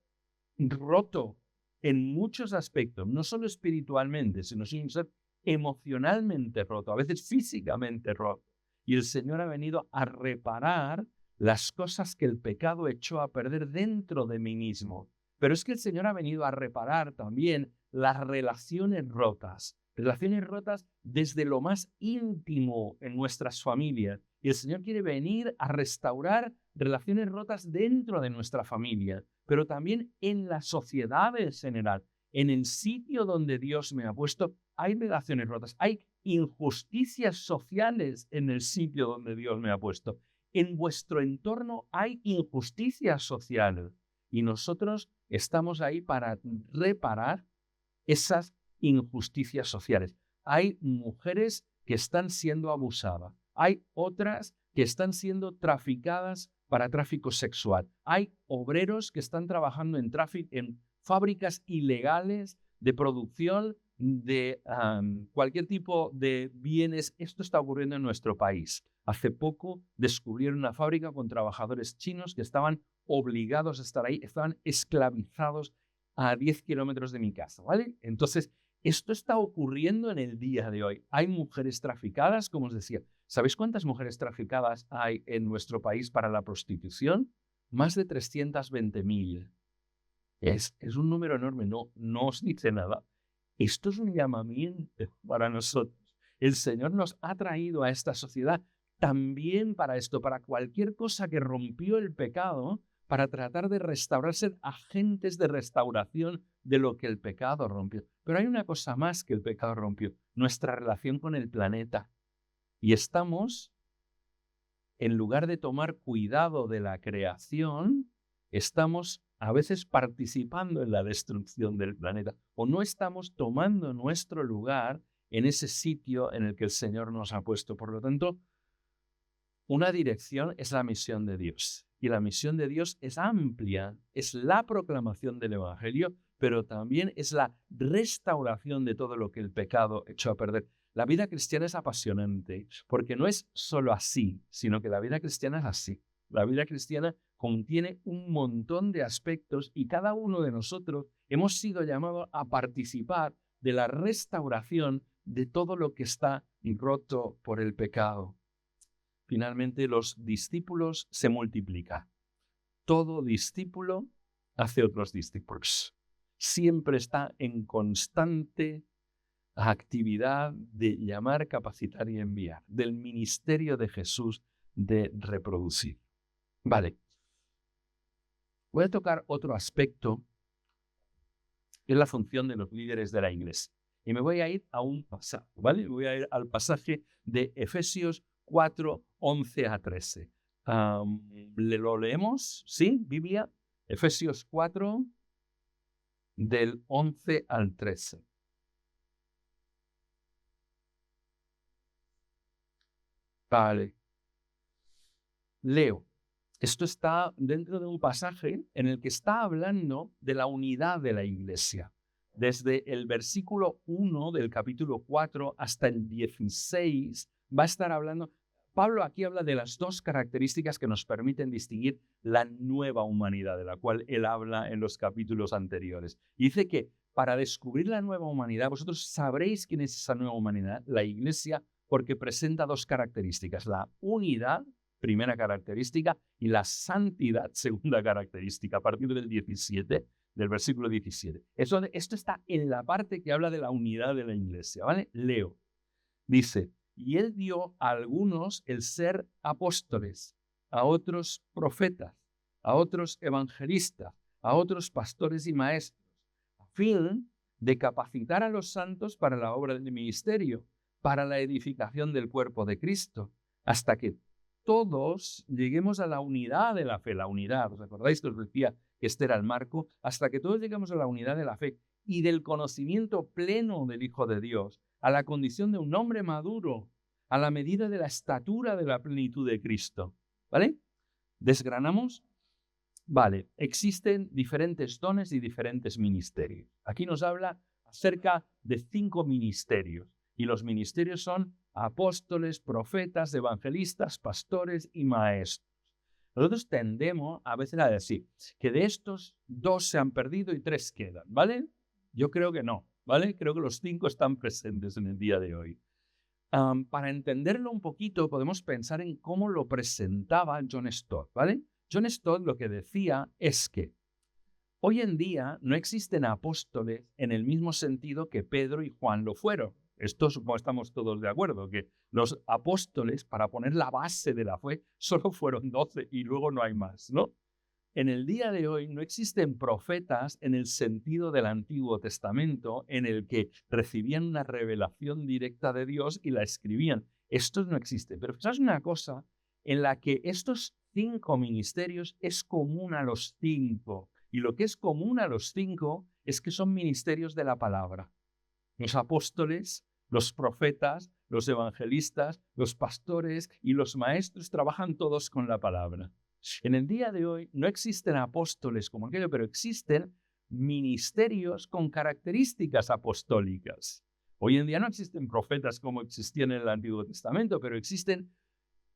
S1: roto en muchos aspectos, no solo espiritualmente, sino soy un ser emocionalmente roto, a veces físicamente roto. Y el Señor ha venido a reparar las cosas que el pecado echó a perder dentro de mí mismo. Pero es que el Señor ha venido a reparar también las relaciones rotas desde lo más íntimo en nuestras familias. Y el Señor quiere venir a restaurar relaciones rotas dentro de nuestra familia, pero también en la sociedad en general. En el sitio donde Dios me ha puesto, hay relaciones rotas, hay injusticias sociales en el sitio donde Dios me ha puesto. En vuestro entorno hay injusticias sociales y nosotros estamos ahí para reparar esas injusticias sociales. Hay mujeres que están siendo abusadas, hay otras que están siendo traficadas para tráfico sexual, hay obreros que están trabajando en fábricas ilegales de producción de cualquier tipo de bienes. Esto está ocurriendo en nuestro país. Hace poco descubrieron una fábrica con trabajadores chinos que estaban obligados a estar ahí, estaban esclavizados a 10 kilómetros de mi casa, ¿vale? Entonces, esto está ocurriendo en el día de hoy. Hay mujeres traficadas, como os decía. ¿Sabéis cuántas mujeres traficadas hay en nuestro país para la prostitución? Más de 320.000. Es un número enorme, no os dice nada. Esto es un llamamiento para nosotros. El Señor nos ha traído a esta sociedad también para esto, para cualquier cosa que rompió el pecado, para tratar de restaurar, ser agentes de restauración de lo que el pecado rompió. Pero hay una cosa más que el pecado rompió, nuestra relación con el planeta. Y estamos, en lugar de tomar cuidado de la creación, estamos a veces participando en la destrucción del planeta, o no estamos tomando nuestro lugar en ese sitio en el que el Señor nos ha puesto. Por lo tanto, una dirección es la misión de Dios. Y la misión de Dios es amplia, es la proclamación del Evangelio, pero también es la restauración de todo lo que el pecado echó a perder. La vida cristiana es apasionante, porque no es solo así, sino que la vida cristiana es así. La vida cristiana contiene un montón de aspectos y cada uno de nosotros hemos sido llamados a participar de la restauración de todo lo que está roto por el pecado. Finalmente, los discípulos se multiplican. Todo discípulo hace otros discípulos. Siempre está en constante actividad de llamar, capacitar y enviar, del ministerio de Jesús de reproducir. Vale. Voy a tocar otro aspecto, que es la función de los líderes de la iglesia. Y me voy a ir a un pasaje, ¿vale? Voy a ir al pasaje de Efesios 4, 11 a 13. ¿Lo leemos? ¿Sí? Biblia. Efesios 4, del 11 al 13. Vale. Leo. Esto está dentro de un pasaje en el que está hablando de la unidad de la iglesia. Desde el versículo 1 del capítulo 4 hasta el 16 va a estar hablando. Pablo aquí habla de las dos características que nos permiten distinguir la nueva humanidad de la cual él habla en los capítulos anteriores. Y dice que para descubrir la nueva humanidad, vosotros sabréis quién es esa nueva humanidad, la iglesia, porque presenta dos características: la unidad, primera característica, y la santidad, segunda característica, a partir del 17, del versículo 17. Esto está en la parte que habla de la unidad de la iglesia, ¿vale? Leo. Dice: y él dio a algunos el ser apóstoles, a otros profetas, a otros evangelistas, a otros pastores y maestros, a fin de capacitar a los santos para la obra del ministerio, para la edificación del cuerpo de Cristo, hasta que todos lleguemos a la unidad de la fe. La unidad, ¿os acordáis que os decía que este era el marco? Hasta que todos lleguemos a la unidad de la fe y del conocimiento pleno del Hijo de Dios, a la condición de un hombre maduro, a la medida de la estatura de la plenitud de Cristo. ¿Vale? ¿Desgranamos? Vale, existen diferentes dones y diferentes ministerios. Aquí nos habla acerca de 5 ministerios. Y los ministerios son apóstoles, profetas, evangelistas, pastores y maestros. Nosotros tendemos a veces a decir que de estos 2 se han perdido y 3 quedan, ¿vale? Yo creo que no, ¿vale? Creo que los 5 están presentes en el día de hoy. Para entenderlo un poquito, podemos pensar en cómo lo presentaba John Stott, ¿vale? John Stott lo que decía es que hoy en día no existen apóstoles en el mismo sentido que Pedro y Juan lo fueron. Esto supongo estamos todos de acuerdo, que los apóstoles, para poner la base de la fe, solo fueron 12 y luego no hay más, ¿no? En el día de hoy no existen profetas en el sentido del Antiguo Testamento, en el que recibían una revelación directa de Dios y la escribían. Esto no existe. Pero fijaos una cosa, en la que estos 5 ministerios es común a los 5. Y lo que es común a los 5 es que son ministerios de la palabra. Los apóstoles, los profetas, los evangelistas, los pastores y los maestros trabajan todos con la palabra. En el día de hoy no existen apóstoles como aquello, pero existen ministerios con características apostólicas. Hoy en día no existen profetas como existían en el Antiguo Testamento, pero existen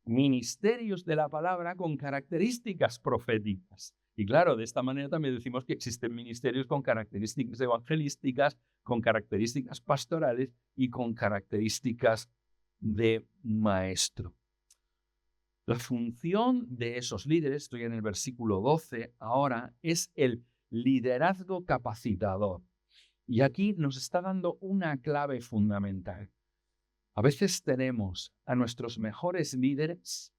S1: ministerios de la palabra con características proféticas. Y claro, de esta manera también decimos que existen ministerios con características evangelísticas, con características pastorales y con características de maestro. La función de esos líderes, estoy en el versículo 12 ahora, es el liderazgo capacitador. Y aquí nos está dando una clave fundamental. A veces tenemos a nuestros mejores líderes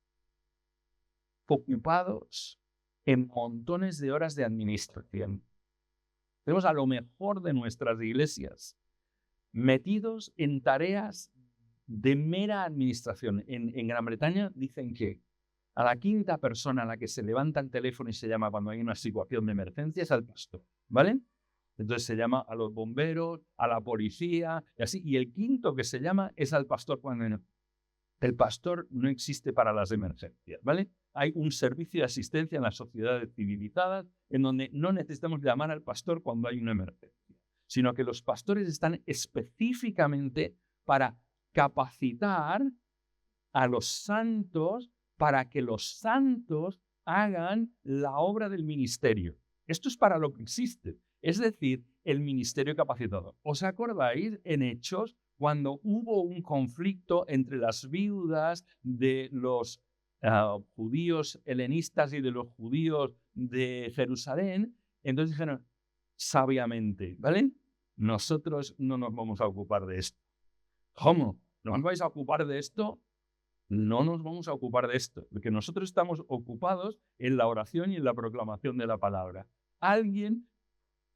S1: ocupados en montones de horas de administración. Tenemos a lo mejor de nuestras iglesias metidos en tareas de mera administración. En Gran Bretaña dicen que a la quinta persona a la que se levanta el teléfono y se llama cuando hay una situación de emergencia es al pastor, ¿vale? Entonces se llama a los bomberos, a la policía y así. Y el quinto que se llama es al pastor cuando no. El pastor no existe para las emergencias, ¿vale? Hay un servicio de asistencia en las sociedades civilizadas en donde no necesitamos llamar al pastor cuando hay una emergencia, sino que los pastores están específicamente para capacitar a los santos para que los santos hagan la obra del ministerio. Esto es para lo que existe, es decir, el ministerio capacitador. ¿Os acordáis en Hechos cuando hubo un conflicto entre las viudas de los judíos helenistas y de los judíos de Jerusalén? Entonces dijeron, sabiamente, ¿vale? Nosotros no nos vamos a ocupar de esto. ¿Cómo? ¿No os vais a ocupar de esto? No nos vamos a ocupar de esto, porque nosotros estamos ocupados en la oración y en la proclamación de la palabra. Alguien,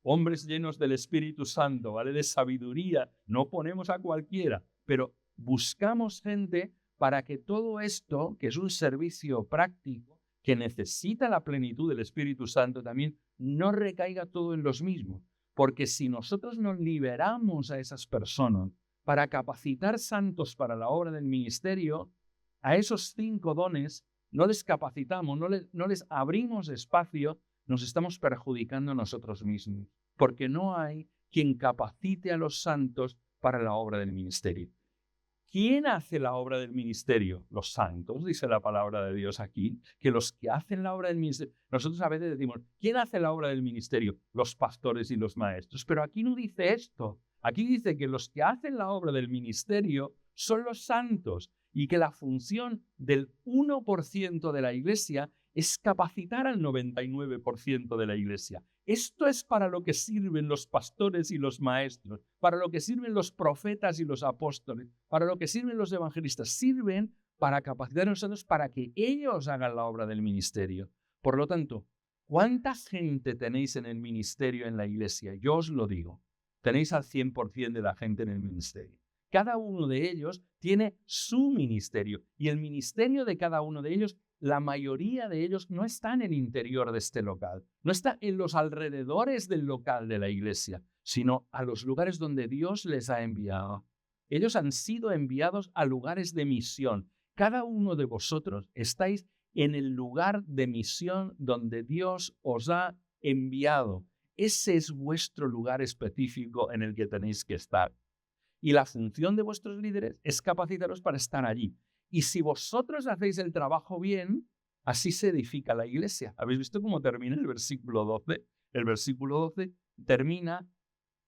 S1: hombres llenos del Espíritu Santo, ¿vale? De sabiduría, no ponemos a cualquiera, pero buscamos gente para que todo esto, que es un servicio práctico, que necesita la plenitud del Espíritu Santo también, no recaiga todo en los mismos. Porque si nosotros nos liberamos a esas personas para capacitar santos para la obra del ministerio, a esos 5 dones no les capacitamos, no les abrimos espacio, nos estamos perjudicando a nosotros mismos, porque no hay quien capacite a los santos para la obra del ministerio. ¿Quién hace la obra del ministerio? Los santos, dice la palabra de Dios aquí, que los que hacen la obra del ministerio, nosotros a veces decimos, ¿quién hace la obra del ministerio? Los pastores y los maestros, pero aquí no dice esto. Aquí dice que los que hacen la obra del ministerio son los santos y que la función del 1% de la iglesia es capacitar al 99% de la iglesia. Esto es para lo que sirven los pastores y los maestros, para lo que sirven los profetas y los apóstoles, para lo que sirven los evangelistas. Sirven para capacitar a nosotros para que ellos hagan la obra del ministerio. Por lo tanto, ¿cuánta gente tenéis en el ministerio en la iglesia? Yo os lo digo, tenéis al 100% de la gente en el ministerio. Cada uno de ellos tiene su ministerio y el ministerio de cada uno de ellos, la mayoría de ellos no está en el interior de este local, no está en los alrededores del local de la iglesia, sino a los lugares donde Dios les ha enviado. Ellos han sido enviados a lugares de misión. Cada uno de vosotros estáis en el lugar de misión donde Dios os ha enviado. Ese es vuestro lugar específico en el que tenéis que estar. Y la función de vuestros líderes es capacitaros para estar allí. Y si vosotros hacéis el trabajo bien, así se edifica la iglesia. ¿Habéis visto cómo termina el versículo 12? El versículo 12 termina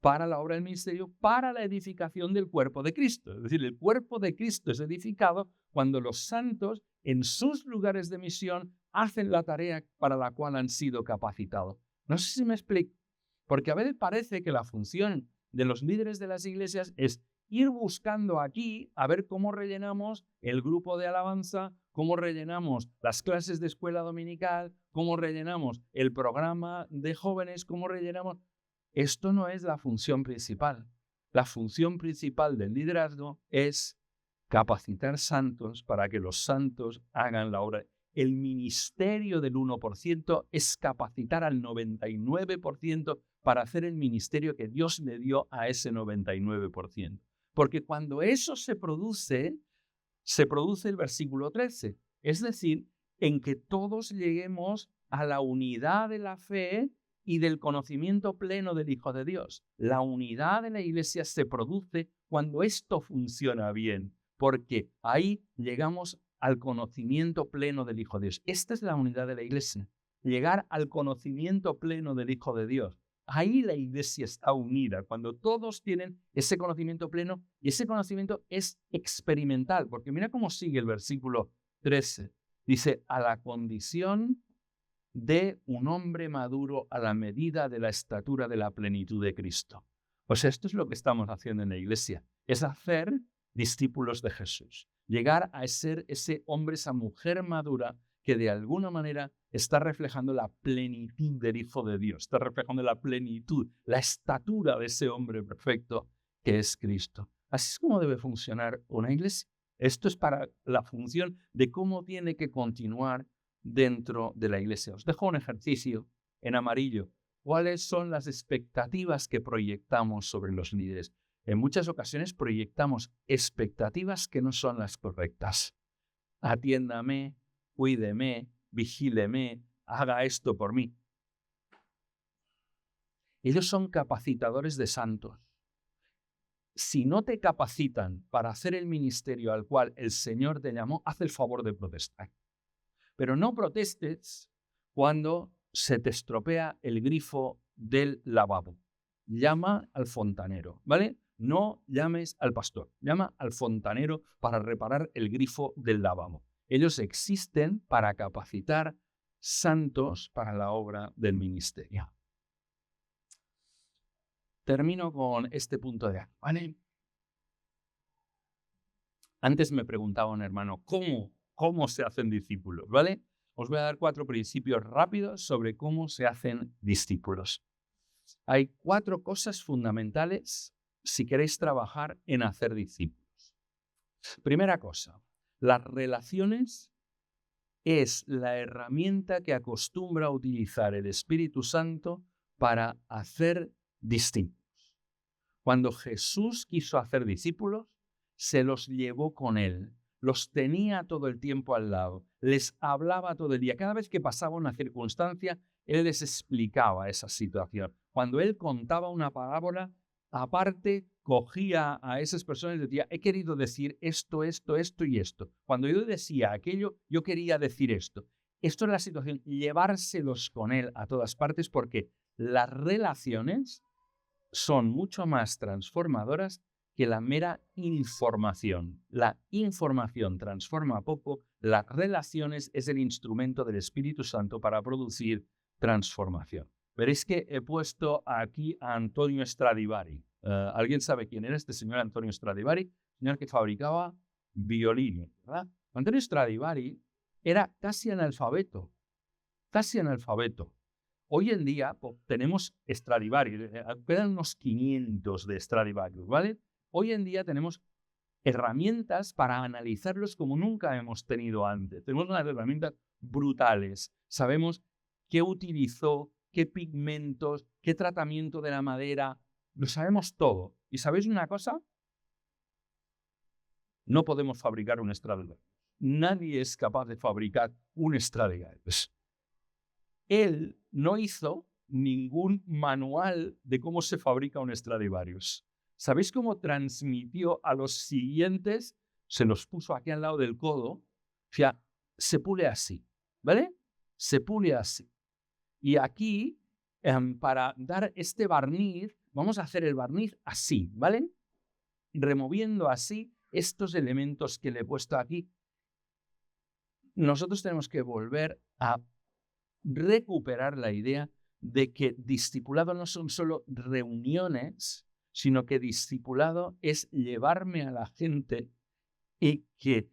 S1: para la obra del ministerio, para la edificación del cuerpo de Cristo. Es decir, el cuerpo de Cristo es edificado cuando los santos en sus lugares de misión hacen la tarea para la cual han sido capacitados. No sé si me explico, porque a veces parece que la función de los líderes de las iglesias es ir buscando aquí a ver cómo rellenamos el grupo de alabanza, cómo rellenamos las clases de escuela dominical, cómo rellenamos el programa de jóvenes, cómo rellenamos... Esto no es la función principal. La función principal del liderazgo es capacitar santos para que los santos hagan la obra. El ministerio del 1% es capacitar al 99% para hacer el ministerio que Dios le dio a ese 99%. Porque cuando eso se produce el versículo 13. Es decir, en que todos lleguemos a la unidad de la fe y del conocimiento pleno del Hijo de Dios. La unidad de la iglesia se produce cuando esto funciona bien, porque ahí llegamos al conocimiento pleno del Hijo de Dios. Esta es la unidad de la iglesia, llegar al conocimiento pleno del Hijo de Dios. Ahí la iglesia está unida, cuando todos tienen ese conocimiento pleno, y ese conocimiento es experimental, porque mira cómo sigue el versículo 13. Dice, a la condición de un hombre maduro a la medida de la estatura de la plenitud de Cristo. Pues esto es lo que estamos haciendo en la iglesia, es hacer discípulos de Jesús, llegar a ser ese hombre, esa mujer madura que de alguna manera está reflejando la plenitud del Hijo de Dios, está reflejando la plenitud, la estatura de ese hombre perfecto que es Cristo. Así es como debe funcionar una iglesia. Esto es para la función de cómo tiene que continuar dentro de la iglesia. Os dejo un ejercicio en amarillo. ¿Cuáles son las expectativas que proyectamos sobre los líderes? En muchas ocasiones proyectamos expectativas que no son las correctas. Atiéndame, cuídeme, vigíleme, haga esto por mí. Ellos son capacitadores de santos. Si no te capacitan para hacer el ministerio al cual el Señor te llamó, haz el favor de protestar. Pero no protestes cuando se te estropea el grifo del lavabo. Llama al fontanero, ¿vale? No llames al pastor, llama al fontanero para reparar el grifo del lavabo. Ellos existen para capacitar santos para la obra del ministerio. Termino con este punto de acá, ¿vale? Antes me preguntaba un hermano, ¿cómo se hacen discípulos? ¿Vale? Os voy a dar 4 principios rápidos sobre cómo se hacen discípulos. Hay 4 cosas fundamentales si queréis trabajar en hacer discípulos. Primera cosa, las relaciones es la herramienta que acostumbra a utilizar el Espíritu Santo para hacer discípulos. Cuando Jesús quiso hacer discípulos, se los llevó con él, los tenía todo el tiempo al lado, les hablaba todo el día. Cada vez que pasaba una circunstancia, él les explicaba esa situación. Cuando él contaba una parábola, aparte cogía a esas personas y decía, he querido decir esto, esto, esto y esto. Cuando yo decía aquello, yo quería decir esto. Esto es la situación, llevárselos con él a todas partes, porque las relaciones son mucho más transformadoras que la mera información. La información transforma poco, las relaciones es el instrumento del Espíritu Santo para producir transformación. Veréis que he puesto aquí a Antonio Stradivari. ¿Alguien sabe quién era este señor Antonio Stradivari? Señor que fabricaba violines, ¿verdad? Antonio Stradivari era casi analfabeto. Hoy en día tenemos Stradivari, quedan unos 500 de Stradivari, ¿vale? Hoy en día tenemos herramientas para analizarlos como nunca hemos tenido antes. Tenemos unas herramientas brutales. Sabemos qué utilizó, qué pigmentos, qué tratamiento de la madera. Lo sabemos todo. ¿Y sabéis una cosa? No podemos fabricar un Stradivari. Nadie es capaz de fabricar un Stradivari. Él no hizo ningún manual de cómo se fabrica un Stradivarius. ¿Sabéis cómo transmitió a los siguientes? Se los puso aquí al lado del codo. O sea, se pule así, ¿vale? Se pule así. Y aquí, para dar este barniz, vamos a hacer el barniz así, ¿vale? Removiendo así estos elementos que le he puesto aquí. Nosotros tenemos que volver a recuperar la idea de que discipulado no son solo reuniones, sino que discipulado es llevarme a la gente y que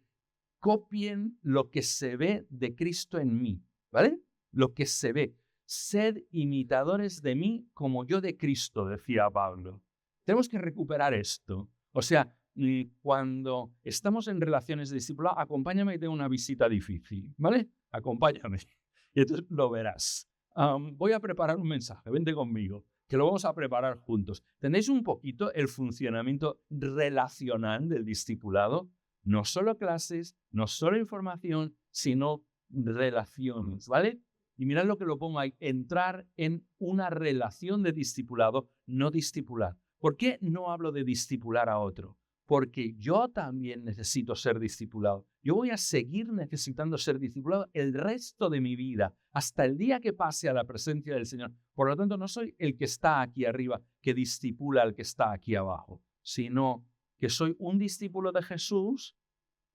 S1: copien lo que se ve de Cristo en mí, ¿vale? Lo que se ve. Sed imitadores de mí como yo de Cristo, decía Pablo. Tenemos que recuperar esto. O sea, cuando estamos en relaciones de discipulado, acompáñame y tengo una visita difícil, ¿vale? Acompáñame. Y entonces lo verás. Voy a preparar un mensaje, vente conmigo, que lo vamos a preparar juntos. ¿Tenéis un poquito el funcionamiento relacional del discipulado? No solo clases, no solo información, sino relaciones, ¿vale? Y mirad lo que lo pongo ahí, entrar en una relación de discipulado, no discipular. ¿Por qué no hablo de discipular a otro? Porque yo también necesito ser discipulado. Yo voy a seguir necesitando ser discipulado el resto de mi vida, hasta el día que pase a la presencia del Señor. Por lo tanto, no soy el que está aquí arriba, que discipula al que está aquí abajo, sino que soy un discípulo de Jesús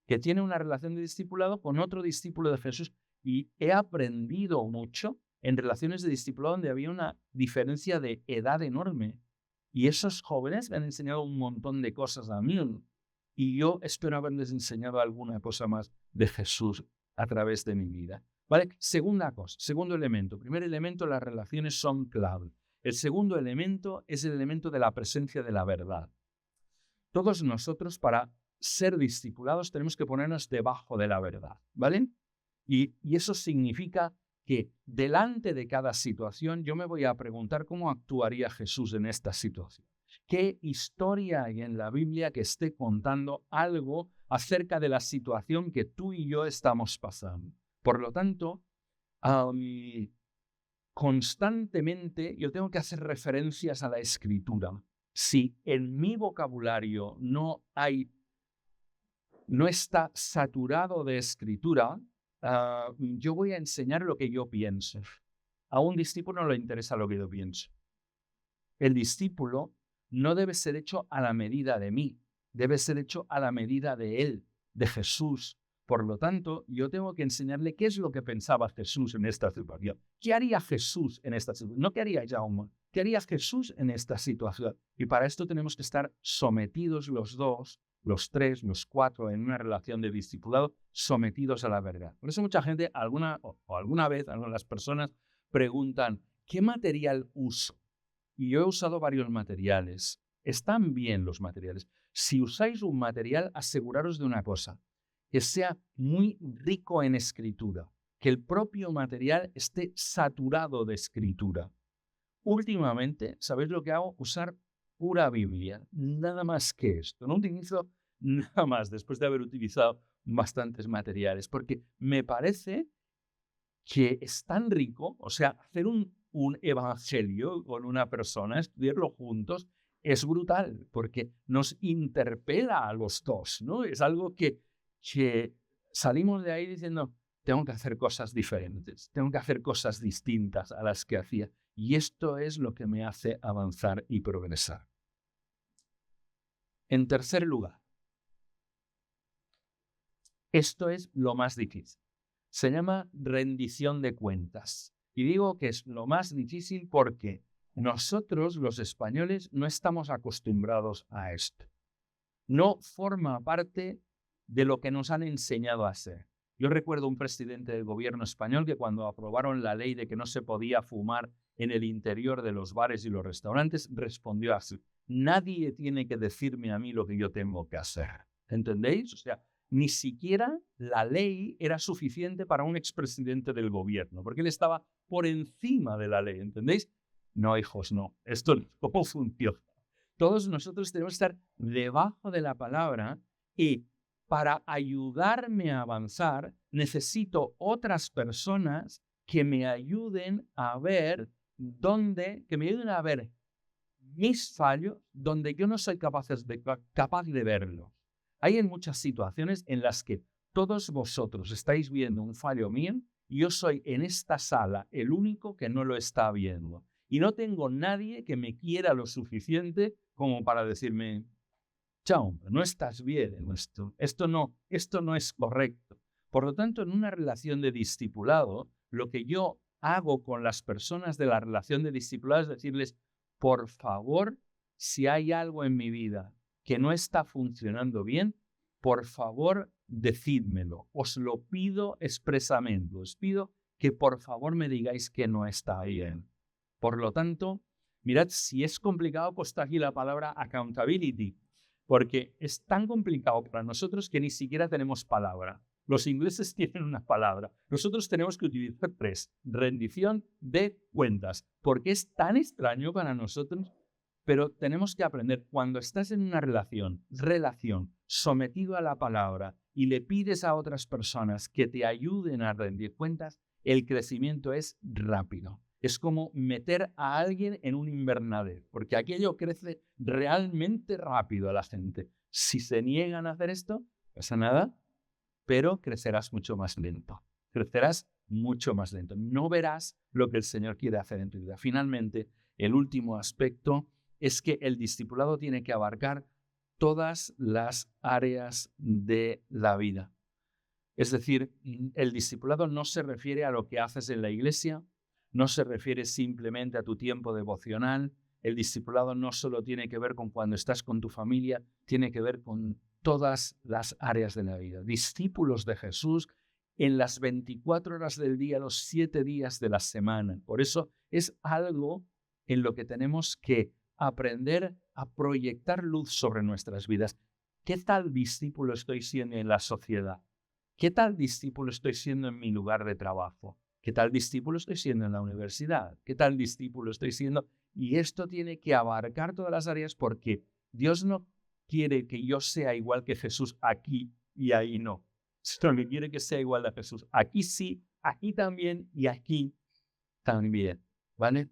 S1: que tiene una relación de discipulado con otro discípulo de Jesús. Y he aprendido mucho en relaciones de discipulado donde había una diferencia de edad enorme. Y esos jóvenes me han enseñado un montón de cosas a mí. Y yo espero haberles enseñado alguna cosa más de Jesús a través de mi vida. ¿Vale? Segunda cosa, segundo elemento. Primer elemento, las relaciones son clave. El segundo elemento es el elemento de la presencia de la verdad. Todos nosotros, para ser discipulados, tenemos que ponernos debajo de la verdad, ¿vale? Y eso significa que delante de cada situación yo me voy a preguntar cómo actuaría Jesús en esta situación. ¿Qué historia hay en la Biblia que esté contando algo acerca de la situación que tú y yo estamos pasando? Por lo tanto, constantemente yo tengo que hacer referencias a la Escritura. Si en mi vocabulario no está saturado de Escritura, yo voy a enseñar lo que yo pienso. A un discípulo no le interesa lo que yo pienso. El discípulo no debe ser hecho a la medida de mí, debe ser hecho a la medida de él, de Jesús. Por lo tanto, yo tengo que enseñarle qué es lo que pensaba Jesús en esta situación. ¿Qué haría Jesús en esta situación? No qué haría Jaume, ¿qué haría Jesús en esta situación? Y para esto tenemos que estar sometidos los dos, los tres, los cuatro, en una relación de discipulado, sometidos a la verdad. Por eso mucha gente, alguna vez, las personas preguntan, ¿qué material uso? Y yo he usado varios materiales. Están bien los materiales. Si usáis un material, aseguraros de una cosa, que sea muy rico en escritura, que el propio material esté saturado de escritura. Últimamente, ¿sabéis lo que hago? Usar pura Biblia, nada más que esto. No utilizo nada más después de haber utilizado bastantes materiales, porque me parece que es tan rico, o sea, hacer un evangelio con una persona, estudiarlo juntos, es brutal, porque nos interpela a los dos, ¿no? Es algo que salimos de ahí diciendo, tengo que hacer cosas diferentes, tengo que hacer cosas distintas a las que hacía. Y esto es lo que me hace avanzar y progresar. En tercer lugar, esto es lo más difícil. Se llama rendición de cuentas. Y digo que es lo más difícil porque nosotros, los españoles, no estamos acostumbrados a esto. No forma parte de lo que nos han enseñado a hacer. Yo recuerdo un presidente del gobierno español que cuando aprobaron la ley de que no se podía fumar en el interior de los bares y los restaurantes, respondió así: nadie tiene que decirme a mí lo que yo tengo que hacer. ¿Entendéis? O sea, ni siquiera la ley era suficiente para un expresidente del gobierno, porque él estaba por encima de la ley, ¿entendéis? No, hijos, no. Esto no funciona. Todos nosotros tenemos que estar debajo de la palabra y para ayudarme a avanzar necesito otras personas que me ayuden a ver que me ayuden a ver mis fallos donde yo no soy capaz de verlo. Hay en muchas situaciones en las que todos vosotros estáis viendo un fallo mío y yo soy en esta sala el único que no lo está viendo. Y no tengo nadie que me quiera lo suficiente como para decirme, chao, no estás bien en esto. Esto no es correcto. Por lo tanto, en una relación de discipulado, lo que yo hago con las personas de la relación de discipulado es decirles, por favor, si hay algo en mi vida que no está funcionando bien, por favor, decídmelo. Os lo pido expresamente. Os pido que por favor me digáis que no está bien. Por lo tanto, mirad, si es complicado, pues está aquí la palabra accountability, porque es tan complicado para nosotros que ni siquiera tenemos palabra. Los ingleses tienen una palabra. Nosotros tenemos que utilizar tres. Rendición de cuentas, porque es tan extraño para nosotros. Pero tenemos que aprender, cuando estás en una relación sometido a la palabra y le pides a otras personas que te ayuden a rendir cuentas, el crecimiento es rápido. Es como meter a alguien en un invernadero, porque aquello crece realmente rápido a la gente. Si se niegan a hacer esto, no pasa nada, pero crecerás mucho más lento. Crecerás mucho más lento. No verás lo que el Señor quiere hacer en tu vida. Finalmente, el último aspecto es que el discipulado tiene que abarcar todas las áreas de la vida. Es decir, el discipulado no se refiere a lo que haces en la iglesia, no se refiere simplemente a tu tiempo devocional. El discipulado no solo tiene que ver con cuando estás con tu familia, tiene que ver con todas las áreas de la vida. Discípulos de Jesús en las 24 horas del día, los 7 días de la semana. Por eso es algo en lo que tenemos que aprender a proyectar luz sobre nuestras vidas. ¿Qué tal discípulo estoy siendo en la sociedad? ¿Qué tal discípulo estoy siendo en mi lugar de trabajo? ¿Qué tal discípulo estoy siendo en la universidad? ¿Qué tal discípulo estoy siendo? Y esto tiene que abarcar todas las áreas porque Dios no quiere que yo sea igual que Jesús aquí y ahí no. Sino que quiere que sea igual a Jesús aquí sí, aquí también y aquí también. ¿Vale?